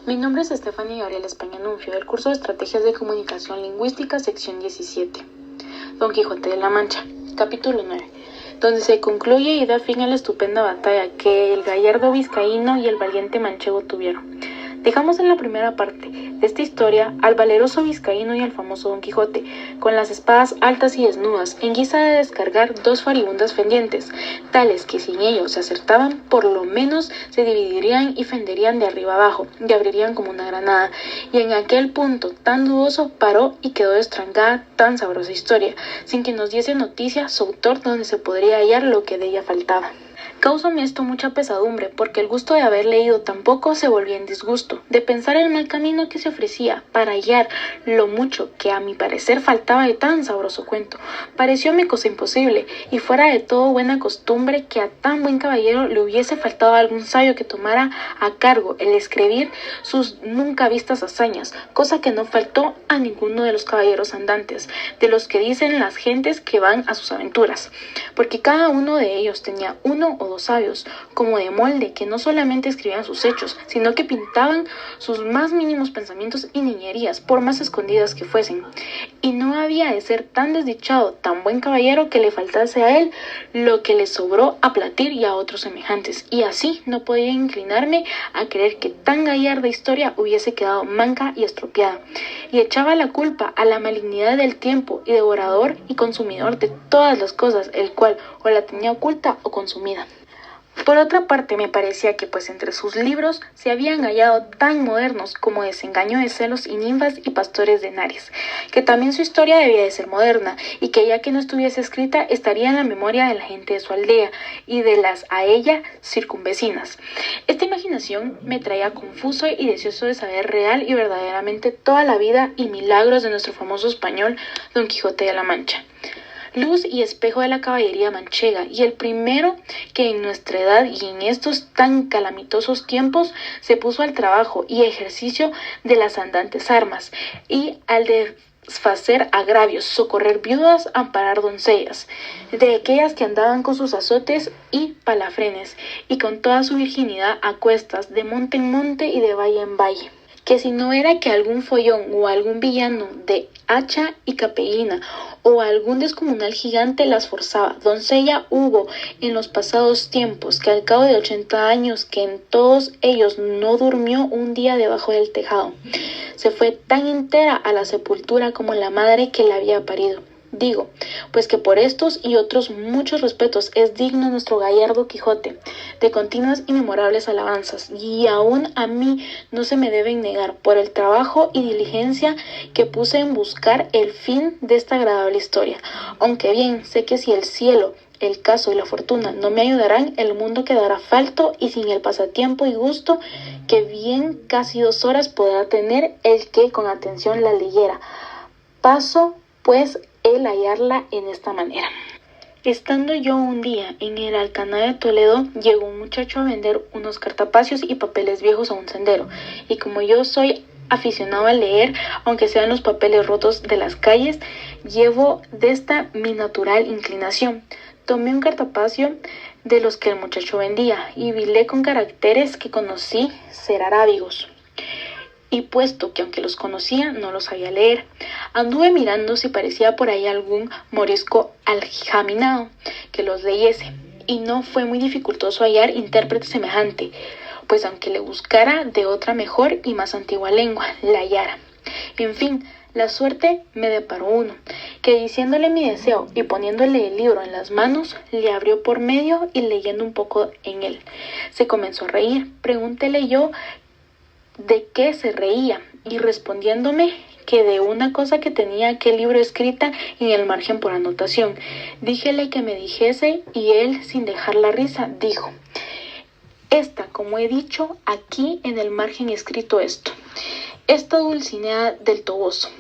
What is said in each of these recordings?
Mi nombre es Stephanie Gabriela España Nuncio, del curso de Estrategias de Comunicación Lingüística, sección 17. Don Quijote de la Mancha, capítulo 9, donde se concluye y da fin a la estupenda batalla que el gallardo vizcaíno y el valiente manchego tuvieron. Dejamos en la primera parte de esta historia al valeroso vizcaíno y al famoso Don Quijote, con las espadas altas y desnudas, en guisa de descargar dos faribundas pendientes, tales que si en ellos se acertaban, por lo menos se dividirían y fenderían de arriba abajo, y abrirían como una granada. Y en aquel punto tan dudoso paró y quedó destrancada tan sabrosa historia, sin que nos diese noticia su autor donde se podría hallar lo que de ella faltaba. Cáusame esto mucha pesadumbre, porque el gusto de haber leído tan poco se volvía en disgusto, de pensar el mal camino que se ofrecía para hallar lo mucho que a mi parecer faltaba de tan sabroso cuento. Parecióme cosa imposible, y fuera de todo buena costumbre que a tan buen caballero le hubiese faltado algún sabio que tomara a cargo el escribir sus nunca vistas hazañas, cosa que no faltó a ninguno de los caballeros andantes, de los que dicen las gentes que van a sus aventuras, porque cada uno de ellos tenía uno o dos sabios, como de molde, que no solamente escribían sus hechos, sino que pintaban sus más mínimos pensamientos y niñerías, por más escondidas que fuesen. Y no había de ser tan desdichado, tan buen caballero, que le faltase a él lo que le sobró a Platir y a otros semejantes, y así no podía inclinarme a creer que tan gallarda historia hubiese quedado manca y estropeada, y echaba la culpa a la malignidad del tiempo y devorador y consumidor de todas las cosas, el cual o la tenía oculta o consumida. Por otra parte, me parecía que pues entre sus libros se habían hallado tan modernos como Desengaño de celos y ninfas y Pastores de Henares, que también su historia debía de ser moderna, y que ya que no estuviese escrita estaría en la memoria de la gente de su aldea y de las a ella circunvecinas. Esta imaginación me traía confuso y deseoso de saber real y verdaderamente toda la vida y milagros de nuestro famoso español Don Quijote de la Mancha, luz y espejo de la caballería manchega, y el primero que en nuestra edad y en estos tan calamitosos tiempos se puso al trabajo y ejercicio de las andantes armas, y al desfacer agravios, socorrer viudas, amparar doncellas, de aquellas que andaban con sus azotes y palafrenes, y con toda su virginidad a cuestas, de monte en monte y de valle en valle, que si no era que algún follón o algún villano de hacha y capellina o algún descomunal gigante las forzaba. Doncella hubo en los pasados tiempos que al cabo de 80 años que en todos ellos no durmió un día debajo del tejado. Se fue tan entera a la sepultura como la madre que la había parido. Digo, pues que por estos y otros muchos respetos es digno nuestro gallardo Quijote, de continuas y memorables alabanzas, y aún a mí no se me deben negar por el trabajo y diligencia que puse en buscar el fin de esta agradable historia, aunque bien sé que si el cielo, el caso y la fortuna no me ayudarán, el mundo quedará falto y sin el pasatiempo y gusto que bien casi 2 horas podrá tener el que con atención la leyera. Paso, pues, el hallarla en esta manera. Estando yo un día en el Alcaná de Toledo, llegó un muchacho a vender unos cartapacios y papeles viejos a un sendero, y como yo soy aficionado a leer, aunque sean los papeles rotos de las calles, llevo de esta mi natural inclinación. Tomé un cartapacio de los que el muchacho vendía, y vilé con caracteres que conocí ser arábigos. Y puesto que aunque los conocía, no los sabía leer, anduve mirando si parecía por ahí algún morisco aljaminado que los leyese, y no fue muy dificultoso hallar intérprete semejante, pues aunque le buscara de otra mejor y más antigua lengua, la hallara. En fin, la suerte me deparó uno, que diciéndole mi deseo y poniéndole el libro en las manos, le abrió por medio y leyendo un poco en él, se comenzó a reír. Pregúntele yo de qué se reía, y respondiéndome que de una cosa que tenía aquel libro escrita en el margen por anotación, díjele que me dijese, y él, sin dejar la risa, dijo: Está, como he dicho, aquí en el margen escrito esto. Esta Dulcinea del Toboso,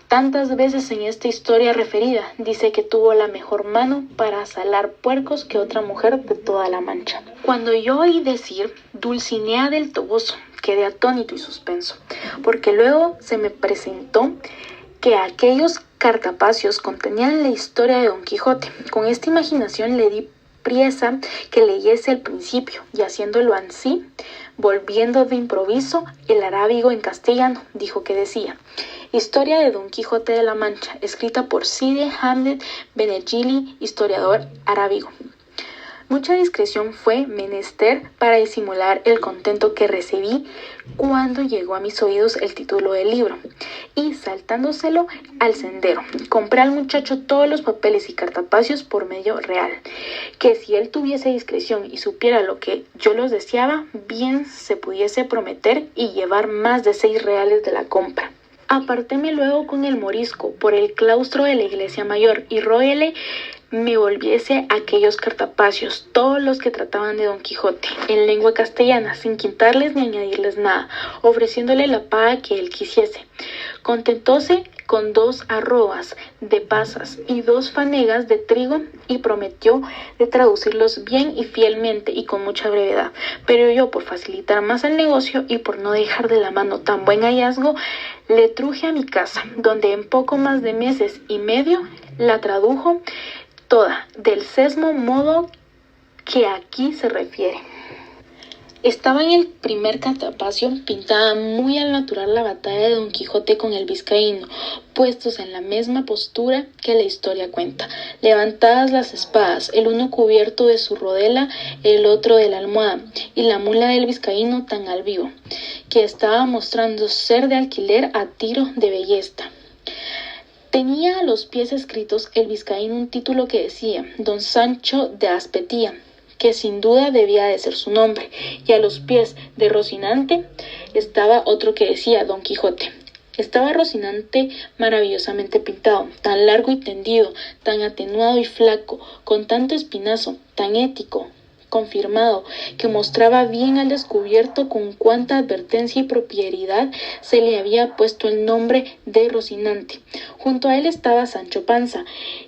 tantas veces en esta historia referida, dice que tuvo la mejor mano para salar puercos que otra mujer de toda la Mancha. Cuando yo oí decir Dulcinea del Toboso, quedé atónito y suspenso, porque luego se me presentó que aquellos cartapacios contenían la historia de Don Quijote. Con esta imaginación le di priesa que leyese el principio, y haciéndolo así, volviendo de improviso el arábigo en castellano, dijo que decía: Historia de Don Quijote de la Mancha, escrita por Cide Hamlet Benengeli, historiador arábigo. Mucha discreción fue menester para disimular el contento que recibí cuando llegó a mis oídos el título del libro, y saltándoselo al sendero, compré al muchacho todos los papeles y cartapacios por medio real, que si él tuviese discreción y supiera lo que yo los deseaba, bien se pudiese prometer y llevar más de 6 reales de la compra. Apartéme luego con el morisco por el claustro de la iglesia mayor y róguele me volviese aquellos cartapacios, todos los que trataban de Don Quijote, en lengua castellana, sin quitarles ni añadirles nada, ofreciéndole la paga que él quisiese. Contentóse con 2 arrobas de pasas y 2 fanegas de trigo y prometió de traducirlos bien y fielmente y con mucha brevedad. Pero yo, por facilitar más el negocio y por no dejar de la mano tan buen hallazgo, le truje a mi casa, donde en poco más de meses y medio la tradujo toda, del sesmo modo que aquí se refiere. Estaba en el primer cartapacio pintada muy al natural la batalla de Don Quijote con el vizcaíno, puestos en la misma postura que la historia cuenta, levantadas las espadas, el uno cubierto de su rodela, el otro de la almohada, y la mula del vizcaíno tan al vivo, que estaba mostrando ser de alquiler a tiro de bellesta. Tenía a los pies escritos el vizcaíno un título que decía Don Sancho de Azpeitia, que sin duda debía de ser su nombre, y a los pies de Rocinante estaba otro que decía Don Quijote. Estaba Rocinante maravillosamente pintado, tan largo y tendido, tan atenuado y flaco, con tanto espinazo, tan ético, confirmado, que mostraba bien al descubierto con cuánta advertencia y propiedad se le había puesto el nombre de Rocinante. Junto a él estaba Sancho Panza,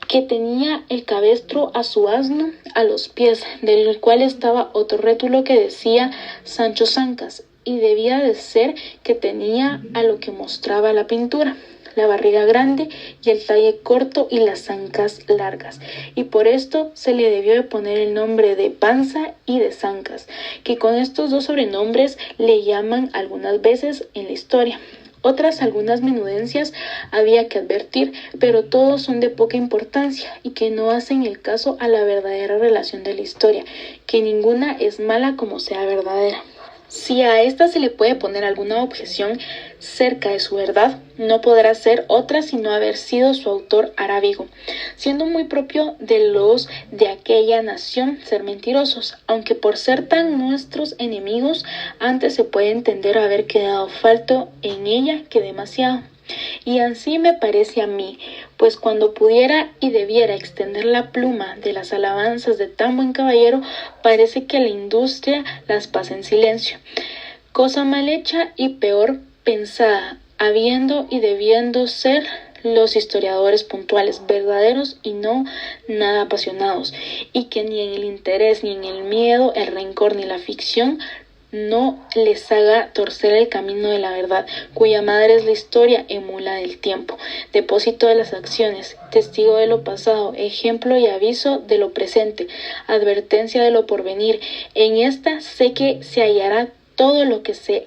que tenía el cabestro a su asno a los pies, del cual estaba otro rétulo que decía Sancho Zancas, y debía de ser que tenía a lo que mostraba la pintura, la barriga grande y el talle corto y las zancas largas, y por esto se le debió de poner el nombre de Panza y de Zancas, que con estos 2 sobrenombres le llaman algunas veces en la historia. Otras algunas menudencias había que advertir, pero todos son de poca importancia y que no hacen el caso a la verdadera relación de la historia, que ninguna es mala como sea verdadera. Si a esta se le puede poner alguna objeción cerca de su verdad, no podrá ser otra sino haber sido su autor arábigo, siendo muy propio de los de aquella nación ser mentirosos, aunque por ser tan nuestros enemigos, antes se puede entender haber quedado falto en ella que demasiado. Y así me parece a mí, pues cuando pudiera y debiera extender la pluma de las alabanzas de tan buen caballero, parece que la industria las pasa en silencio. Cosa mal hecha y peor pensada, habiendo y debiendo ser los historiadores puntuales, verdaderos y no nada apasionados, y que ni en el interés, ni en el miedo, el rencor, ni la ficción no les haga torcer el camino de la verdad, cuya madre es la historia, emula del tiempo, depósito de las acciones, testigo de lo pasado, ejemplo y aviso de lo presente, advertencia de lo porvenir. En esta sé que se hallará todo lo que se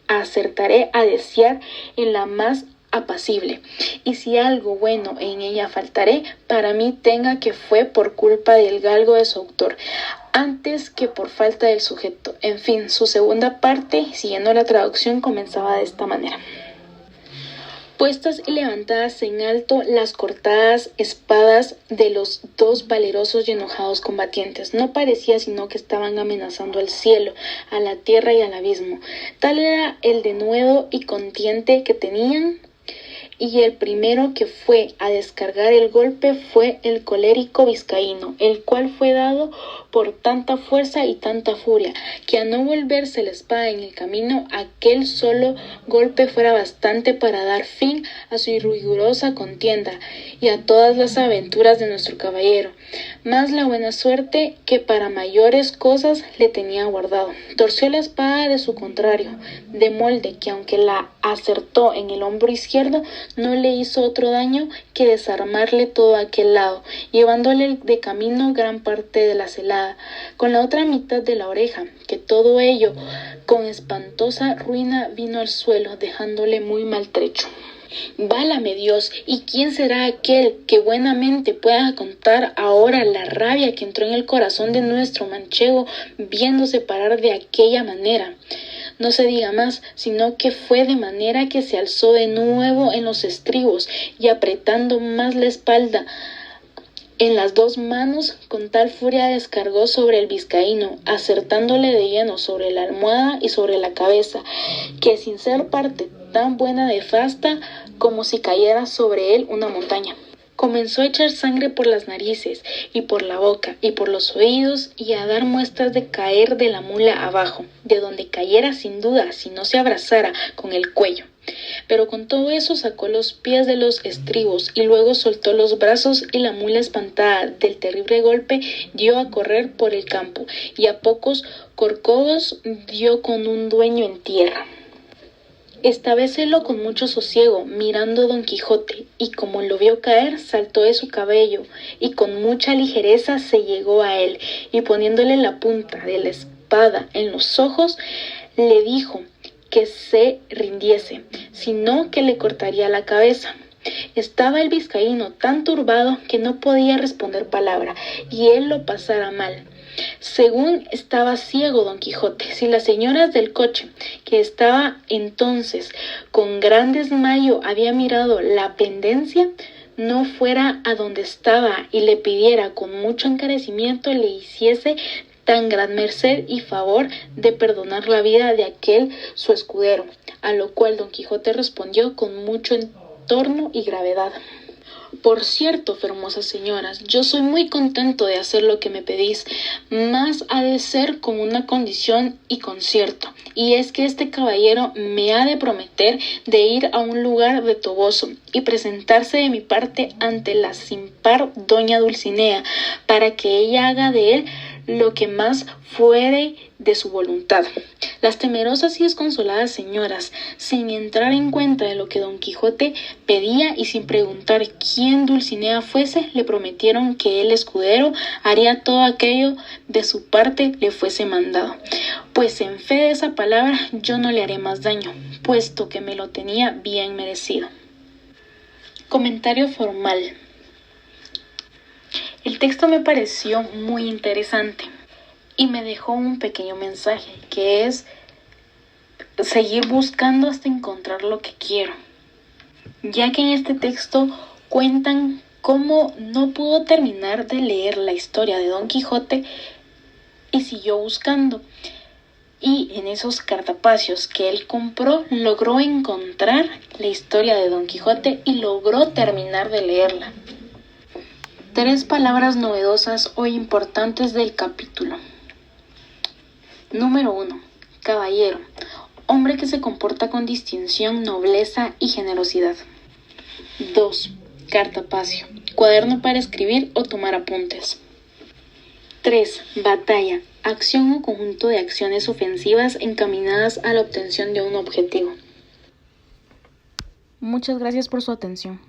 acertaré a desear en la más apacible, y si algo bueno en ella faltaré, para mí tenga que fue por culpa del galgo de su autor, antes que por falta del sujeto. En fin, su segunda parte, siguiendo la traducción, comenzaba de esta manera: puestas y levantadas en alto las cortadas espadas de los 2 valerosos y enojados combatientes, no parecía sino que estaban amenazando al cielo, a la tierra y al abismo. Tal era el denuedo y contiente que tenían, y el primero que fue a descargar el golpe fue el colérico vizcaíno, el cual fue dado por tanta fuerza y tanta furia, que a no volverse la espada en el camino, aquel solo golpe fuera bastante para dar fin a su rigurosa contienda y a todas las aventuras de nuestro caballero, más la buena suerte que para mayores cosas le tenía guardado. Torció la espada de su contrario, de molde que aunque la acertó en el hombro izquierdo, no le hizo otro daño que desarmarle todo aquel lado, llevándole de camino gran parte de la celada, con la otra mitad de la oreja, que todo ello con espantosa ruina vino al suelo, dejándole muy maltrecho. Válame Dios, ¿y quién será aquel que buenamente pueda contar ahora la rabia que entró en el corazón de nuestro manchego viéndose parar de aquella manera? No se diga más, sino que fue de manera que se alzó de nuevo en los estribos y apretando más la espalda en las dos manos, con tal furia descargó sobre el vizcaíno, acertándole de lleno sobre la almohada y sobre la cabeza, que sin ser parte tan buena de fasta, como si cayera sobre él una montaña. Comenzó a echar sangre por las narices, y por la boca, y por los oídos, y a dar muestras de caer de la mula abajo, de donde cayera sin duda si no se abrazara con el cuello. Pero con todo eso sacó los pies de los estribos y luego soltó los brazos y la mula espantada del terrible golpe dio a correr por el campo y a pocos corcovos dio con un dueño en tierra. Estabécelo con mucho sosiego, mirando Don Quijote, y como lo vio caer, saltó de su cabello, y con mucha ligereza se llegó a él, y poniéndole la punta de la espada en los ojos, le dijo que se rindiese, sino que le cortaría la cabeza. Estaba el vizcaíno tan turbado que no podía responder palabra, y él lo pasara mal. Según estaba ciego Don Quijote, si las señoras del coche, que estaba entonces con gran desmayo, había mirado la pendencia, no fuera a donde estaba y le pidiera con mucho encarecimiento le hiciese tan gran merced y favor de perdonar la vida de aquel su escudero, a lo cual Don Quijote respondió con mucho entorno y gravedad. Por cierto, hermosas señoras, yo soy muy contento de hacer lo que me pedís, mas ha de ser con una condición y concierto, y es que este caballero me ha de prometer de ir a un lugar de Toboso y presentarse de mi parte ante la sin par doña Dulcinea, para que ella haga de él lo que más fuere de su voluntad. Las temerosas y desconsoladas señoras, sin entrar en cuenta de lo que Don Quijote pedía y sin preguntar quién Dulcinea fuese, le prometieron que el escudero haría todo aquello de su parte le fuese mandado. Pues en fe de esa palabra yo no le haré más daño, puesto que me lo tenía bien merecido. Comentario formal. El texto me pareció muy interesante y me dejó un pequeño mensaje, que es seguir buscando hasta encontrar lo que quiero, ya que en este texto cuentan cómo no pudo terminar de leer la historia de Don Quijote y siguió buscando, y en esos cartapacios que él compró logró encontrar la historia de Don Quijote y logró terminar de leerla. 3 palabras novedosas o importantes del capítulo. Número 1. Caballero. Hombre que se comporta con distinción, nobleza y generosidad. 2. Cartapacio. Cuaderno para escribir o tomar apuntes. 3. Batalla. Acción o conjunto de acciones ofensivas encaminadas a la obtención de un objetivo. Muchas gracias por su atención.